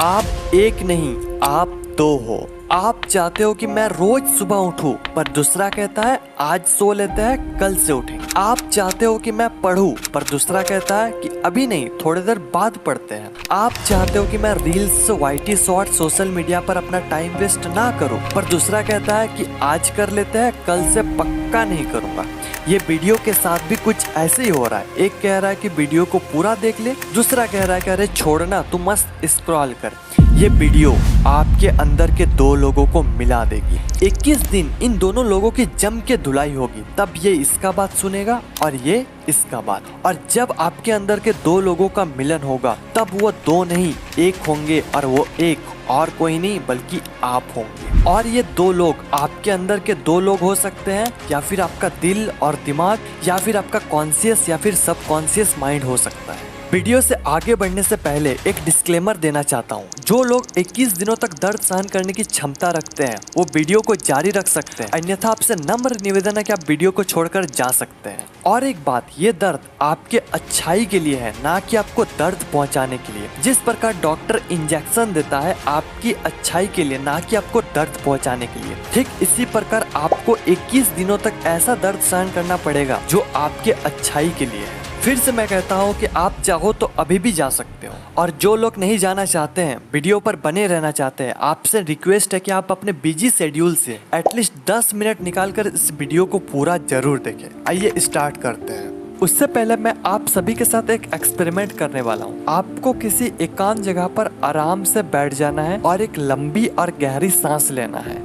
आप एक नहीं, आप दो हो। आप चाहते हो कि मैं रोज सुबह उठूं, पर दूसरा कहता है आज सो लेते हैं, कल से उठेंगे। आप चाहते हो कि मैं पढूं, पर दूसरा कहता है कि अभी नहीं, थोड़ी देर बाद पढ़ते हैं। आप चाहते हो कि मैं reels, YT short, social media पर अपना टाइम वेस्ट ना करूं, पर दूसरा कहता है कि आज कर लेते हैं, कल से पक्का नहीं करूंगा। ये वीडियो के साथ भी कुछ ऐसे ही हो रहा है। एक कह रहा है कि वीडियो को पूरा देख ले, दूसरा कह रहा है कि अरे छोड़ना, तू मस्त स्क्रॉल कर। ये वीडियो आपके अंदर के दो लोगों को मिला देगी। 21 दिन इन दोनों लोगों की जम के धुलाई होगी, तब ये इसका बात सुनेगा और ये इसका बात। और जब आपके अंदर के दो लोगों का मिलन होगा, तब वो दो नहीं एक होंगे, और वो एक और कोई नहीं बल्कि आप होंगे। और ये दो लोग आपके अंदर के दो लोग हो सकते हैं, या फिर आपका दिल और दिमाग, या फिर आपका कॉन्शियस या फिर सबकॉन्शियस माइंड हो सकता है। वीडियो से आगे बढ़ने से पहले एक डिस्क्लेमर देना चाहता हूँ। जो लोग 21 दिनों तक दर्द सहन करने की क्षमता रखते हैं, वो वीडियो को जारी रख सकते हैं, अन्यथा आपसे नम्र निवेदन है कि आप वीडियो को छोड़कर जा सकते हैं। और एक बात, ये दर्द आपके अच्छाई के लिए है, ना कि आपको दर्द पहुंचाने के लिए। जिस प्रकार डॉक्टर इंजेक्शन देता है आपकी अच्छाई के लिए, ना कि आपको दर्द पहुंचाने के लिए, ठीक इसी प्रकार आपको 21 दिनों तक ऐसा दर्द सहन करना पड़ेगा जो आपके अच्छाई के लिए है। फिर से मैं कहता हूँ कि आप चाहो तो अभी भी जा सकते हो। और जो लोग नहीं जाना चाहते हैं, वीडियो पर बने रहना चाहते हैं, आपसे रिक्वेस्ट है कि आप अपने बिजी शेड्यूल से एटलीस्ट 10 मिनट निकालकर इस वीडियो को पूरा जरूर देखें। आइए स्टार्ट करते हैं। उससे पहले मैं आप सभी के साथ एक एक्सपेरिमेंट करने वाला हूँ। आपको किसी एकांत जगह पर आराम से बैठ जाना है और एक लंबी और गहरी सांस लेना है।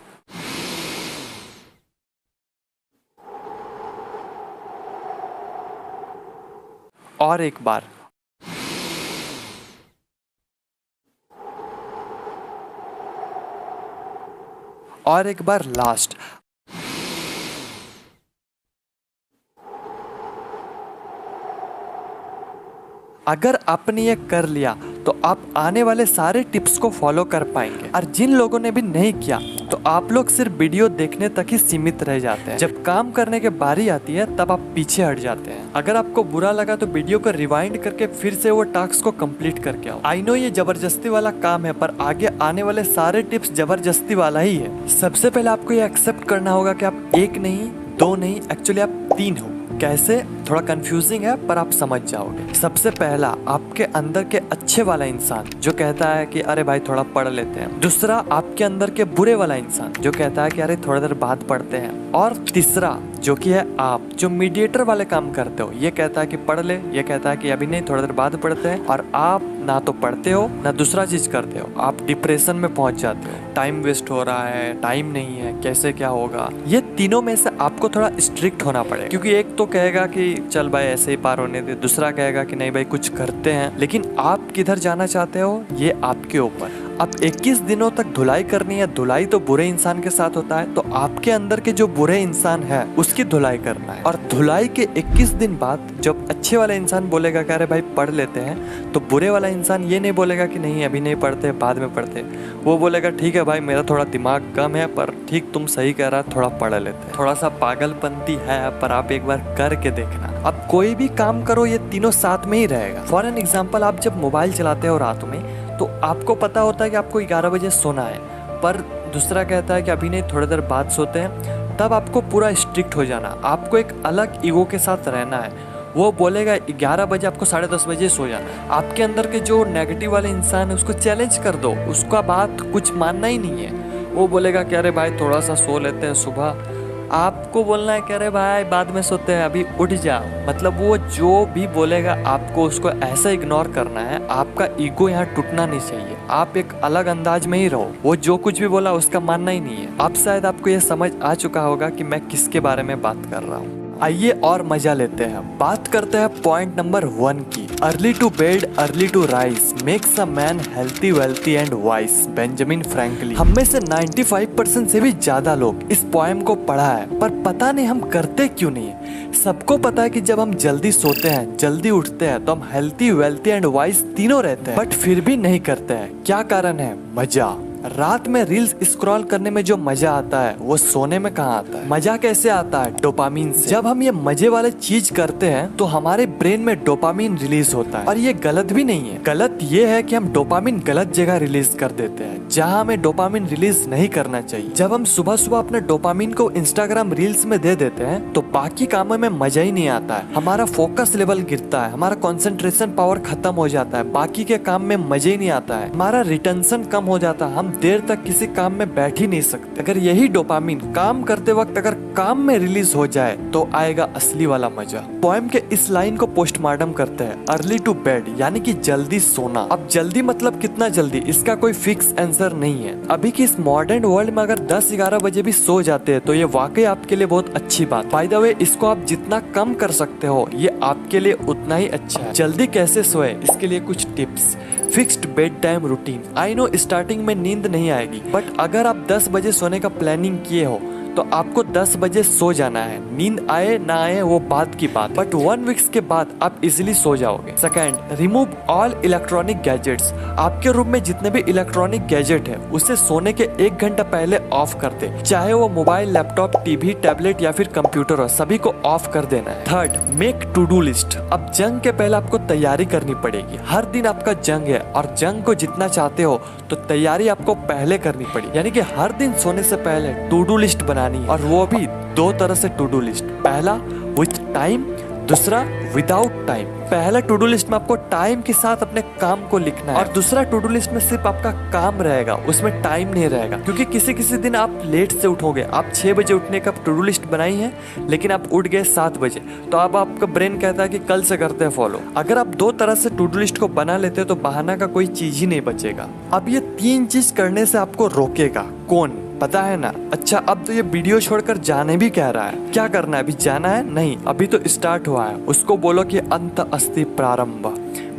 और एक बार। और एक बार लास्ट। अगर आपने ये कर लिया तो आप आने वाले सारे टिप्स को फॉलो कर पाएंगे। और जिन लोगों ने भी नहीं किया, तो आप लोग सिर्फ वीडियो देखने तक ही सीमित रह जाते हैं। जब काम करने की बारी आती है, तब आप पीछे हट जाते हैं। अगर आपको बुरा लगा तो वीडियो को रिवाइंड करके फिर से वो टास्क को कंप्लीट करके आओ। आई नो ये जबरदस्ती वाला काम है, पर आगे आने वाले सारे टिप्स जबरदस्ती वाला ही है। सबसे पहले आपको ये एक्सेप्ट करना होगा कि आप एक नहीं, दो नहीं, एक्चुअली आप 3 हो। कैसे? थोड़ा कंफ्यूजिंग है, पर आप समझ जाओगे। सबसे पहला, आपके अंदर के अच्छे वाला इंसान जो कहता है कि अरे भाई थोड़ा पढ़ लेते हैं। दूसरा, आपके अंदर के बुरे वाला इंसान जो कहता है कि अरे थोड़ी देर बाद पढ़ते हैं। और तीसरा जो कि है आप, जो मीडिएटर वाले काम करते हो। ये कहता है कि पढ़ ले, ये कहता है कि अभी नहीं, थोड़ी देर बाद पढ़ते हैं। और आप ना तो पढ़ते हो ना दूसरा चीज करते हो, आप डिप्रेशन में पहुंच जाते हो। टाइम वेस्ट हो रहा है, टाइम नहीं है, कैसे क्या होगा। ये तीनों में से आपको थोड़ा स्ट्रिक्ट होना पड़ेगा, क्योंकि एक तो कहेगा कि चल भाई ऐसे ही पार होने दे, दूसरा कहेगा कि नहीं भाई कुछ करते हैं। लेकिन आप किधर जाना चाहते हो, ये आपके ऊपर। अब 21 दिनों तक धुलाई करनी है। धुलाई तो बुरे इंसान के साथ होता है, तो आपके अंदर के जो बुरे इंसान है उसकी धुलाई करना है। और धुलाई के 21 दिन बाद जब अच्छे वाला इंसान बोलेगा कि अरे भाई पढ़ लेते हैं, तो बुरे वाला इंसान ये नहीं बोलेगा कि नहीं अभी नहीं पढ़ते, बाद में पढ़ते। वो बोलेगा ठीक है भाई, मेरा थोड़ा दिमाग कम है, पर ठीक तुम सही कह रहा, थोड़ा पढ़ लेते हैं। थोड़ा सा पागलपंती है, पर आप एक बार करके देखना। अब कोई भी काम करो, ये तीनों साथ में ही रहेगा। फॉर एन एग्जाम्पल, आप जब मोबाइल चलाते हो रात में, तो आपको पता होता है कि आपको 11 बजे सोना है, पर दूसरा कहता है कि अभी नहीं, थोड़ी देर बाद सोते हैं। तब आपको पूरा स्ट्रिक्ट हो जाना, आपको एक अलग ईगो के साथ रहना है। वो बोलेगा 11 बजे, आपको 10:30 बजे सो जाना। आपके अंदर के जो नेगेटिव वाले इंसान है उसको चैलेंज कर दो, उसका बात कुछ मानना ही नहीं है। वो बोलेगा कि अरे भाई थोड़ा सा सो लेते हैं सुबह। आपको बोलना है कि अरे भाई बाद में सोते हैं, अभी उठ जाओ। मतलब वो जो भी बोलेगा आपको उसको ऐसा इग्नोर करना है। आपका ईगो यहाँ टूटना नहीं चाहिए, आप एक अलग अंदाज में ही रहो। वो जो कुछ भी बोला उसका मानना ही नहीं है। अब शायद आपको ये समझ आ चुका होगा कि मैं किसके बारे में बात कर रहा हूँ। आइए और मजा लेते हैं। बात करते हैं पॉइंट नंबर 1 की। Early to bed, early to rise makes a man healthy, wealthy and wise. Benjamin Franklin. हम में से 95% से भी ज्यादा लोग इस पोएम को पढ़ा है, पर पता नहीं हम करते क्यों नहीं है। सबको पता है कि जब हम जल्दी सोते हैं, जल्दी उठते हैं, तो हम हेल्थी, वेल्थी एंड वाइस तीनों रहते हैं, बट फिर भी नहीं करते हैं। क्या कारण है? मजा। रात में रील्स स्क्रॉल करने में जो मजा आता है वो सोने में कहाँ आता है? मजा कैसे आता है? डोपामीन से। जब हम ये मजे वाले चीज करते हैं तो हमारे ब्रेन में डोपामीन रिलीज होता है, और ये गलत भी नहीं है। गलत ये है कि हम डोपामीन गलत जगह रिलीज कर देते हैं जहाँ हमें डोपामीन रिलीज नहीं करना चाहिए। जब हम सुबह सुबह अपने डोपामीन को इंस्टाग्राम रील्स में दे देते हैं तो बाकी कामों में मजा ही नहीं आता है, हमारा फोकस लेवल गिरता है, हमारा कंसंट्रेशन पावर खत्म हो जाता है, बाकी के काम में मजे ही नहीं आता है, हमारा रिटेंशन कम हो जाता है, हम देर तक किसी काम में बैठ ही नहीं सकते। अगर यही डोपामीन काम करते वक्त अगर काम में रिलीज हो जाए तो आएगा असली वाला मजा। पोएम के इस लाइन को पोस्टमार्टम करते हैं अर्ली टू बेड, यानी कि जल्दी सोना। अब जल्दी मतलब कितना जल्दी, इसका कोई फिक्स आंसर नहीं है। अभी की इस मॉडर्न वर्ल्ड में अगर 10-11 बजे भी सो जाते हैं तो ये वाकई आपके लिए बहुत अच्छी बात। बाय द वे, इसको आप जितना कम कर सकते हो ये आपके लिए उतना ही अच्छा है। जल्दी कैसे सोए, इसके लिए कुछ tips. Fixed bed time routine. I know starting में नींद नहीं आएगी, बट अगर आप 10 बजे सोने का प्लानिंग किए हो तो आपको 10 बजे सो जाना है। नींद आए ना आए वो बात की बात, बट 1 वीक्स के बाद आप इजीली सो जाओगे। Second, remove all electronic gadgets. आपके रूम में जितने भी इलेक्ट्रॉनिक गैजेट है उसे सोने के 1 घंटा पहले ऑफ कर दे, चाहे वो मोबाइल, लैपटॉप, टीवी, टैबलेट या फिर कंप्यूटर हो, सभी को ऑफ कर देना है। Third, make to do list. अब जंग के पहले आपको तैयारी करनी पड़ेगी। हर दिन आपका जंग है और जंग को जितना चाहते हो तो तैयारी आपको पहले करनी पड़ेगी, यानी कि हर दिन सोने से पहले टू डू लिस्ट बनानी है, और वो भी 2 तरह से टू डू लिस्ट। पहला विथ टाइम, दूसरा विदाउट टाइम। पहला टू डू लिस्ट में आपको टाइम के साथ अपने काम को लिखना है, और दूसरा टू डू लिस्ट में सिर्फ आपका काम रहेगा, उसमें टाइम नहीं रहेगा। क्योंकि किसी किसी दिन आप लेट से उठोगे, आप 6 बजे उठने का टू डू लिस्ट बनाई है लेकिन आप उठ गए 7 बजे, तो अब आपका ब्रेन कहता है कि कल से करते हैं फॉलो। अगर आप 2 तरह से टू डू लिस्ट को बना लेते हो तो बहाना का कोई चीज ही नहीं बचेगा। अब ये 3 चीज करने से आपको रोकेगा कौन, पता है ना? अच्छा, अब तो ये वीडियो छोड़कर जाने भी कह रहा है। क्या करना है? अभी जाना है? नहीं, अभी तो स्टार्ट हुआ है। उसको बोलो कि अंत अस्ति प्रारंभ।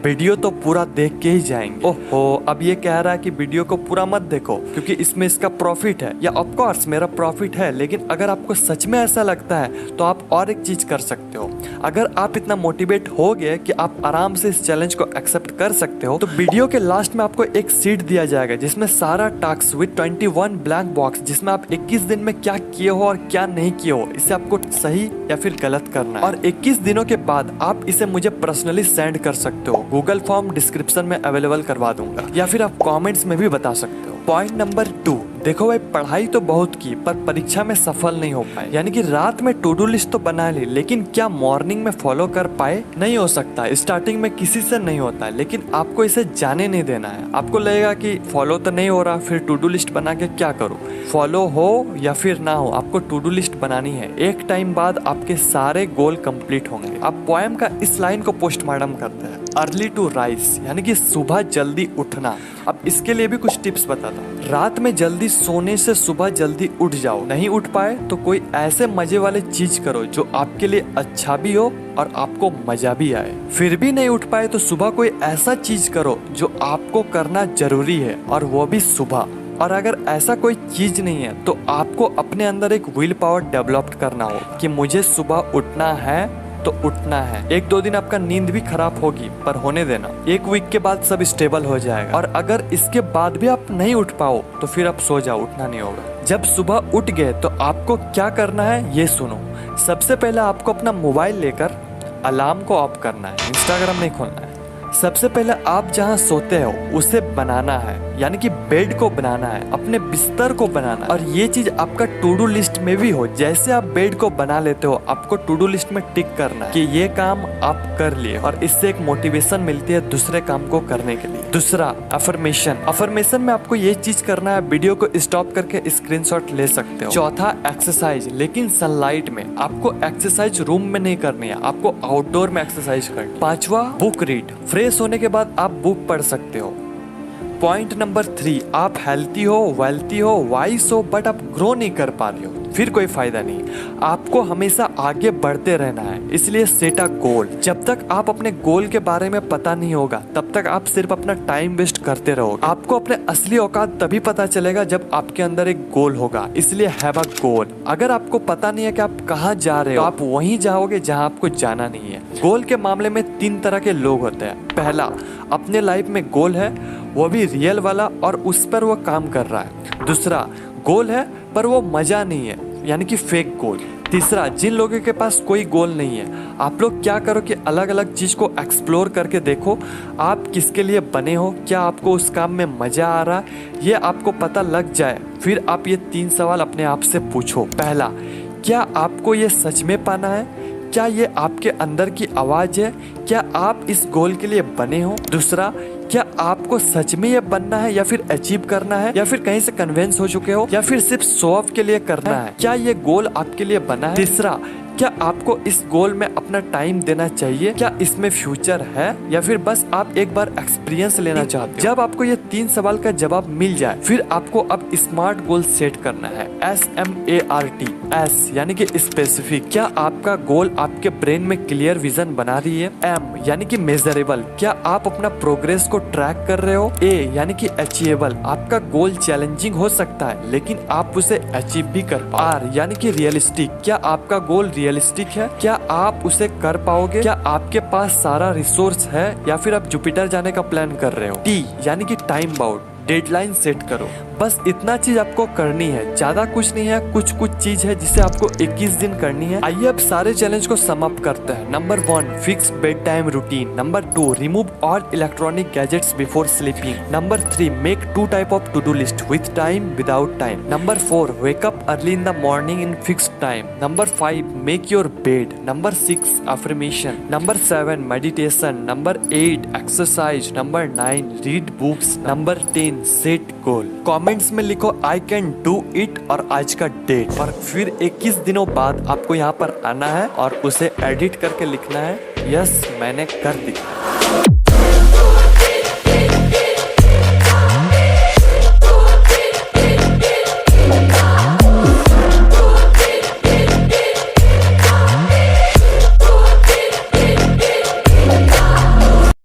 वीडियो तो पूरा देख के ही जाएंगे। ओहो, अब ये कह रहा है कि वीडियो को पूरा मत देखो क्योंकि इसमें इसका प्रॉफिट है। या ऑफ कोर्स मेरा प्रॉफिट है, लेकिन अगर आपको सच में ऐसा लगता है तो आप और एक चीज कर सकते हो। अगर आप इतना मोटिवेट हो गए कि आप आराम से इस चैलेंज को एक्सेप्ट कर सकते हो तो वीडियो के लास्ट में आपको एक सीट दिया जाएगा जिसमें सारा टास्क विद 21 ब्लैंक बॉक्स, जिसमें आप 21 दिन में क्या किए हो और क्या नहीं किए हो, इसे आपको सही या फिर गलत करना है। और 21 दिनों के बाद आप इसे मुझे पर्सनली सेंड कर सकते हो। गूगल फॉर्म डिस्क्रिप्शन में अवेलेबल करवा दूंगा, या फिर आप कमेंट्स में भी बता सकते हो। पॉइंट नंबर 2, देखो भाई, पढ़ाई तो बहुत की पर परीक्षा में सफल नहीं हो पाए, यानी कि रात में टू डू लिस्ट तो बना ली लेकिन क्या मॉर्निंग में फॉलो कर पाए? नहीं हो सकता। स्टार्टिंग में किसी से नहीं होता है, लेकिन आपको इसे जाने नहीं देना है। आपको लगेगा कि फॉलो तो नहीं हो रहा, फिर टू डू लिस्ट बना के क्या करूँ? फॉलो हो या फिर ना हो, आपको टू डू लिस्ट बनानी है। एक टाइम बाद आपके सारे गोल कंप्लीट होंगे। अब पोएम का इस लाइन को पोस्टमार्टम करते हैं, अर्ली टू राइज, यानी कि सुबह जल्दी उठना। अब इसके लिए भी कुछ टिप्स बताता हूँ। रात में जल्दी सोने से सुबह जल्दी उठ जाओ। नहीं उठ पाए तो कोई ऐसे मजे वाले चीज करो जो आपके लिए अच्छा भी हो और आपको मजा भी आए। फिर भी नहीं उठ पाए तो सुबह कोई ऐसा चीज करो जो आपको करना जरूरी है, और वो भी सुबह। और अगर ऐसा कोई चीज नहीं है तो आपको अपने अंदर एक विल पावर डेवलप करना होगा कि मुझे सुबह उठना है तो उठना है। 1-2 दिन आपका नींद भी खराब होगी पर होने देना, 1 वीक के बाद सब स्टेबल हो जाएगा। और अगर इसके बाद भी आप नहीं उठ पाओ तो फिर आप सो जाओ, उठना नहीं होगा। जब सुबह उठ गए तो आपको क्या करना है ये सुनो। सबसे पहले आपको अपना मोबाइल लेकर अलार्म को ऑफ करना है, इंस्टाग्राम नहीं खोलना है। सबसे पहले आप जहाँ सोते हो उसे बनाना है, यानी कि बेड को बनाना है, अपने बिस्तर को बनाना है। और ये चीज आपका टू डू लिस्ट में भी हो। जैसे आप बेड को बना लेते हो आपको टू डू लिस्ट में टिक करना है कि ये काम आप कर लिए, और इससे एक मोटिवेशन मिलती है दूसरे काम को करने के लिए। दूसरा, अफर्मेशन। अफर्मेशन में आपको ये चीज करना है, वीडियो को स्टॉप करके स्क्रीनशॉट ले सकते हो। चौथा, एक्सरसाइज, लेकिन सनलाइट में। आपको एक्सरसाइज रूम में नहीं करनी है, आपको आउटडोर में एक्सरसाइज करनी है। पांचवा, बुक रीड। फ्रेश होने के बाद आप बुक पढ़ सकते हो। पॉइंट नंबर 3, आप हेल्थी हो, वेल्थी हो, वाइस हो, बट आप ग्रो नहीं कर पा रहे हो, फिर कोई फायदा नहीं। आपको हमेशा आगे बढ़ते रहना है, इसलिए सेट अ गोल। जब तक आप अपने गोल के बारे में पता नहीं होगा तब तक आप सिर्फ अपना टाइम वेस्ट करते रहोगे। आपको अपने असली औकात तभी पता चलेगा जब आपके अंदर एक गोल होगा, इसलिए हैव अ गोल। अगर आपको पता नहीं है कि आप कहाँ जा रहे हो, तो आप वहीं जाओगे जहाँ आपको जाना नहीं है। गोल के मामले में 3 तरह के लोग होते हैं। पहला, अपने लाइफ में गोल है, वो भी रियल वाला, और उस पर वो काम कर रहा है। दूसरा, गोल है पर वो मजा नहीं है, यानी कि फेक गोल। तीसरा, जिन लोगों के पास कोई गोल नहीं है, आप लोग क्या करो कि अलग अलग चीज को एक्सप्लोर करके देखो आप किसके लिए बने हो, क्या आपको उस काम में मजा आ रहा है, ये आपको पता लग जाए। फिर आप ये 3 सवाल अपने आप से पूछो। पहला, क्या आपको ये सच में पाना है? क्या ये आपके अंदर की आवाज है? क्या आप इस गोल के लिए बने हो? दूसरा, क्या आपको सच में ये बनना है या फिर अचीव करना है, या फिर कहीं से कन्विंस हो चुके हो, या फिर सिर्फ शो ऑफ के लिए करना है? क्या ये गोल आपके लिए बना है? तीसरा, क्या आपको इस गोल में अपना टाइम देना चाहिए? क्या इसमें फ्यूचर है, या फिर बस आप एक बार एक्सपीरियंस लेना चाहते हो? जब आपको ये 3 सवाल का जवाब मिल जाए, फिर आपको अब स्मार्ट गोल सेट करना है। SMART, S यानी कि स्पेसिफिक, क्या आपका गोल आपके ब्रेन में क्लियर विजन बना रही है? M यानी कि मेजरेबल, क्या आप अपना प्रोग्रेस को ट्रैक कर रहे हो? A यानी कि अचीवेबल, आपका गोल चैलेंजिंग हो सकता है लेकिन आप उसे अचीव भी कर पाओ। R यानी कि रियलिस्टिक, क्या आपका गोल रियलिस्टिक है? क्या आप उसे कर पाओगे? क्या आपके पास सारा रिसोर्स है, या फिर आप जुपिटर जाने का प्लान कर रहे हो? T यानी कि टाइम बाउंड, डेडलाइन सेट करो। बस इतना चीज आपको करनी है, ज्यादा कुछ नहीं है। कुछ चीज है जिसे आपको 21 दिन करनी है। आइए अब सारे चैलेंज को सम अप करते हैं। Number 1, fix bed time routine. Number 2, remove all electronic gadgets before sleeping. Number 3, make 2 type of to do list, with time, without time. Number 4, wake up early in the morning in fixed time. Number 5, make your bed. Number 6, affirmation. Number 7, meditation. Number 8, exercise. Number 9, read books. Number 10, set goal. Comments में लिखो I can do it और आज का date, और फिर 21 दिनों बाद आपको यहाँ पर आना है और उसे एडिट करके लिखना है यस मैंने कर दिया।